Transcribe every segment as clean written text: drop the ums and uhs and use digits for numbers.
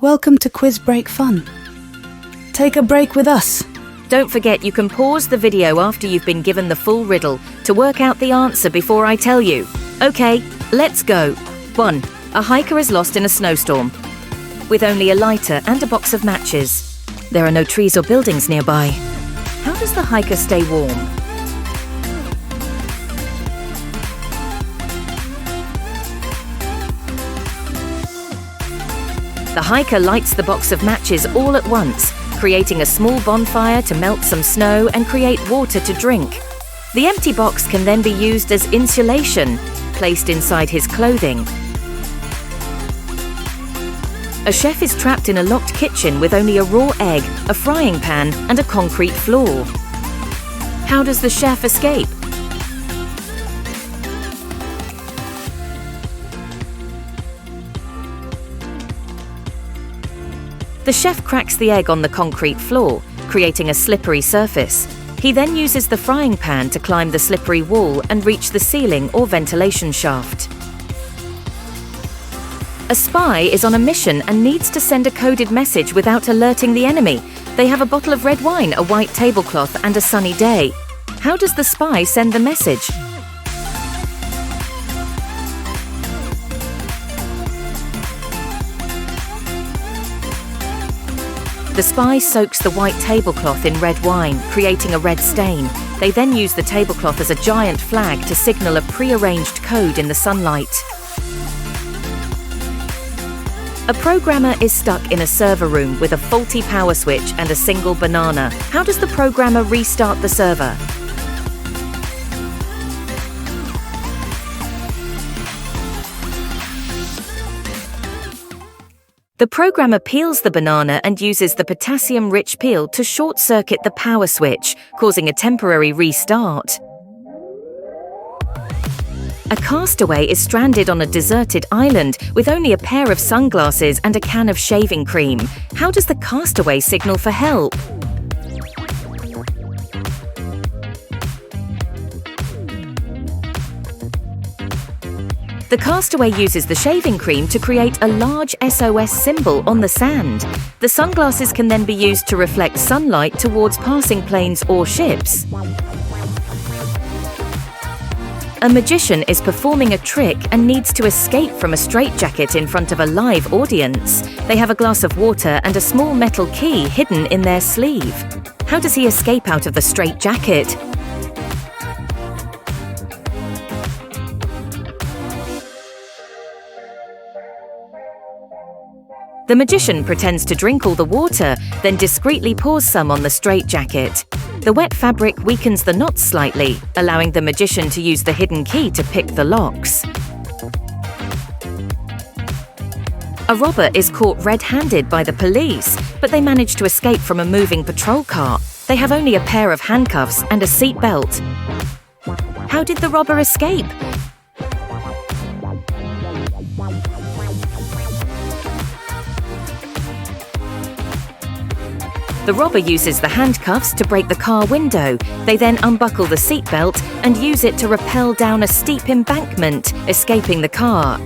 Welcome to Quiz Break Fun. Take a break with us. Don't forget you can pause the video after you've been given the full riddle to work out the answer before I tell you. Okay, let's go. 1. A hiker is lost in a snowstorm with only a lighter and a box of matches. There are no trees or buildings nearby. How does the hiker stay warm? The hiker lights the box of matches all at once, creating a small bonfire to melt some snow and create water to drink. The empty box can then be used as insulation, placed inside his clothing. A chef is trapped in a locked kitchen with only a raw egg, a frying pan, and a concrete floor. How does the chef escape? The chef cracks the egg on the concrete floor, creating a slippery surface. He then uses the frying pan to climb the slippery wall and reach the ceiling or ventilation shaft. A spy is on a mission and needs to send a coded message without alerting the enemy. They have a bottle of red wine, a white tablecloth, and a sunny day. How does the spy send the message? The spy soaks the white tablecloth in red wine, creating a red stain. They then use the tablecloth as a giant flag to signal a pre-arranged code in the sunlight. A programmer is stuck in a server room with a faulty power switch and a single banana. How does the programmer restart the server? The programmer peels the banana and uses the potassium-rich peel to short-circuit the power switch, causing a temporary restart. A castaway is stranded on a deserted island with only a pair of sunglasses and a can of shaving cream. How does the castaway signal for help? The castaway uses the shaving cream to create a large SOS symbol on the sand. The sunglasses can then be used to reflect sunlight towards passing planes or ships. A magician is performing a trick and needs to escape from a straitjacket in front of a live audience. They have a glass of water and a small metal key hidden in their sleeve. How does he escape out of the straitjacket? The magician pretends to drink all the water, then discreetly pours some on the straitjacket. The wet fabric weakens the knots slightly, allowing the magician to use the hidden key to pick the locks. A robber is caught red-handed by the police, but they manage to escape from a moving patrol car. They have only a pair of handcuffs and a seat belt. How did the robber escape? The robber uses the handcuffs to break the car window. They then unbuckle the seatbelt and use it to rappel down a steep embankment, escaping the car.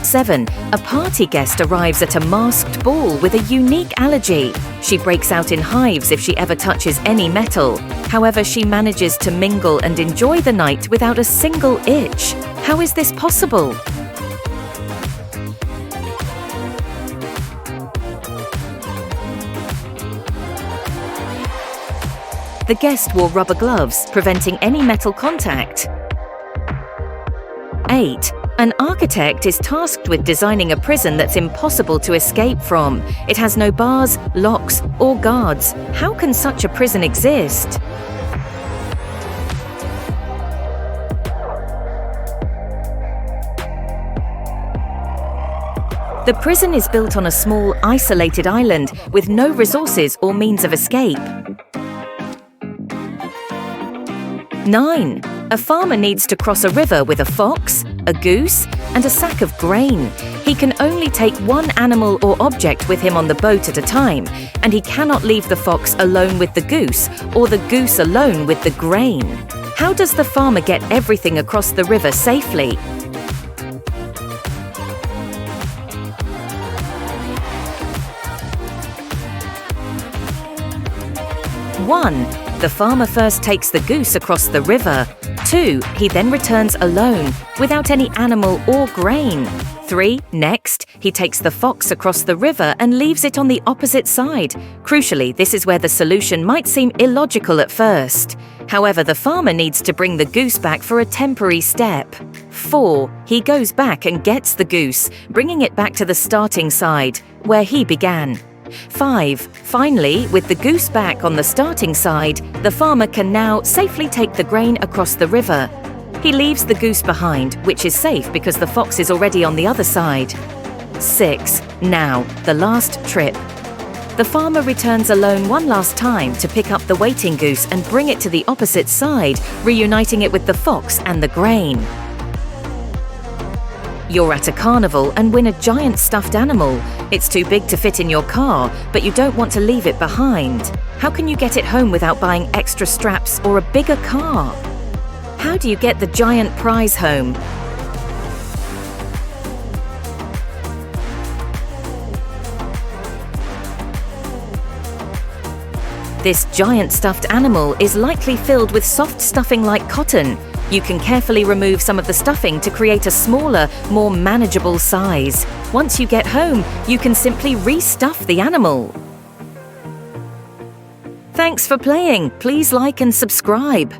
7. A party guest arrives at a masked ball with a unique allergy. She breaks out in hives if she ever touches any metal. However, she manages to mingle and enjoy the night without a single itch. How is this possible? The guest wore rubber gloves, preventing any metal contact. 8. An architect is tasked with designing a prison that's impossible to escape from. It has no bars, locks, or guards. How can such a prison exist? The prison is built on a small, isolated island with no resources or means of escape. 9. A farmer needs to cross a river with a fox, a goose, and a sack of grain. He can only take one animal or object with him on the boat at a time, and he cannot leave the fox alone with the goose or the goose alone with the grain. How does the farmer get everything across the river safely? 1. The farmer first takes the goose across the river. 2. He then returns alone, without any animal or grain. 3. Next, he takes the fox across the river and leaves it on the opposite side. Crucially, this is where the solution might seem illogical at first. However, the farmer needs to bring the goose back for a temporary step. 4. He goes back and gets the goose, bringing it back to the starting side, where he began. 5. Finally, with the goose back on the starting side, the farmer can now safely take the grain across the river. He leaves the goose behind, which is safe because the fox is already on the other side. 6. Now, the last trip. The farmer returns alone one last time to pick up the waiting goose and bring it to the opposite side, reuniting it with the fox and the grain. You're at a carnival and win a giant stuffed animal. It's too big to fit in your car, but you don't want to leave it behind. How can you get it home without buying extra straps or a bigger car? How do you get the giant prize home? This giant stuffed animal is likely filled with soft stuffing like cotton. You can carefully remove some of the stuffing to create a smaller, more manageable size. Once you get home, you can simply restuff the animal. Thanks for playing. Please like and subscribe.